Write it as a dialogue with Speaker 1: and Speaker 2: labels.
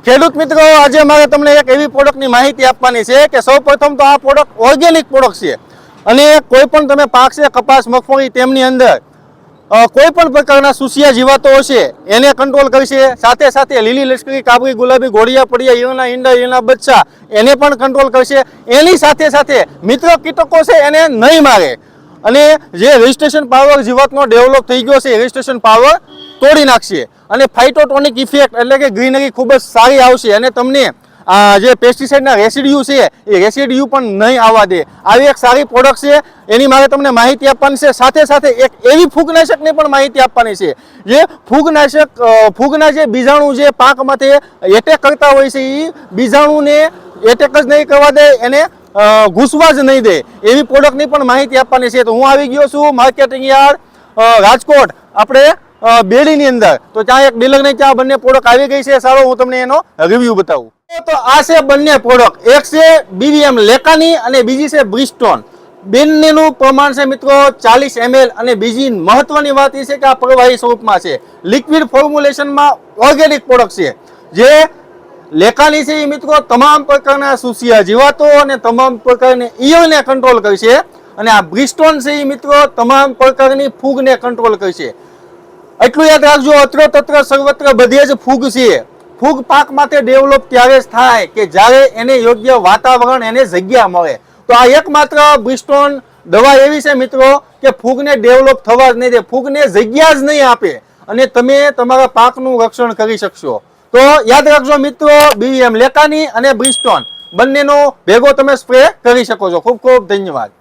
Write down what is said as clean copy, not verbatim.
Speaker 1: ખેડૂત મિત્રો, આજે મારે તમને એક એવી પ્રોડક્ટની માહિતી આપવાની છે કે સૌપ્રથમ તો આ પ્રોડક્ટ ઓર્ગેનિક પ્રોડક્ટ છે અને કોઈ પણ તમે પાક છે કપાસ મગફળી તેમની અંદર કોઈ પણ પ્રકારના સુસિયા જીવાતો હશે એને કંટ્રોલ કરશે, સાથે સાથે લીલી લશ્કરી કાબરી ગુલાબી ઘોડિયા પડિયા ઈયળના ઈંડા ઈયળના બચ્ચા એને પણ કંટ્રોલ કરશે। એની સાથે સાથે મિત્રો કીટકો છે એને નહીં મારે અને જે રજિસ્ટ્રેશન પાવર જીવાતનો ડેવલપ થઈ ગયો છે રજિસ્ટ્રેશન પાવર તોડી નાખશે અને ફાઇટોટોનિક ઇફેક્ટ એટલે કે ગ્રીનરી ખૂબ જ સારી આવશે અને તમને જે પેસ્ટિસાઇડના રેસિડ્યુ છે એ રેસિડ્યુ પણ નહીં આવવા દે। આવી એક સારી પ્રોડક્ટ છે, એની મારે તમને માહિતી આપવાની છે। સાથે સાથે એક એવી ફૂગનાશકની પણ માહિતી આપવાની છે જે ફૂગના જે બીજાણુ જે પાકમાંથી એટેક કરતા હોય છે એ બીજાણુને એટેક જ નહીં કરવા દે, એને ઘૂસવા જ નહીં દે એવી પ્રોડક્ટની પણ માહિતી આપવાની છે। તો હું આવી ગયો છું માર્કેટિંગ યાર્ડ રાજકોટ આપણે બેડીની અંદર, તો ત્યાં એક ડીલર ને ત્યાં બંને પ્રોડક્ટ આવી ગઈ છે। સારો હું તમને એનો રિવ્યુ બતાવું। તો આ છે બંને પ્રોડક્ટ, એક છે BVM લેકાની અને બીજી છે બ્રિસ્ટોન। બંનેનું પ્રમાણ છે મિત્રો 40 ml અને બીજી મહત્વની વાત એ છે કે આ પ્રવાહી સ્વરૂપમાં છે, લિક્વિડ ફોર્મ્યુલેશનમાં ઓર્ગેનિક પ્રોડક્ટ છે। જે લેકાની છે એ મિત્રો તમામ પ્રકારના સુસિયા જીવાતો અને તમામ પ્રકારની ઈયળને કંટ્રોલ કરશે અને આ બ્રિસ્ટોન છે એ મિત્રો તમામ પ્રકારની ફૂગને કંટ્રોલ કરશે। એટલું યાદ રાખજો, અત્ર તત્ર સર્વત્ર બધે જ ફૂગ છે। ફૂગ પાક માટે ડેવલપ ત્યારે જ થાય કે જ્યારે એને યોગ્ય વાતાવરણ એને જગ્યા મળે। તો આ એકમાત્ર બ્રિસ્ટોન દવા એવી છે મિત્રો કે ફૂગને ડેવલપ થવા જ નહીં દે, ફૂગને જગ્યા જ નહીં આપે અને તમે તમારા પાકનું રક્ષણ કરી શકશો। તો યાદ રાખજો મિત્રો, BVM લેકાની અને બ્રિસ્ટોન બંનેનો ભેગો તમે સ્પ્રે કરી શકો છો। ખૂબ ખૂબ ધન્યવાદ।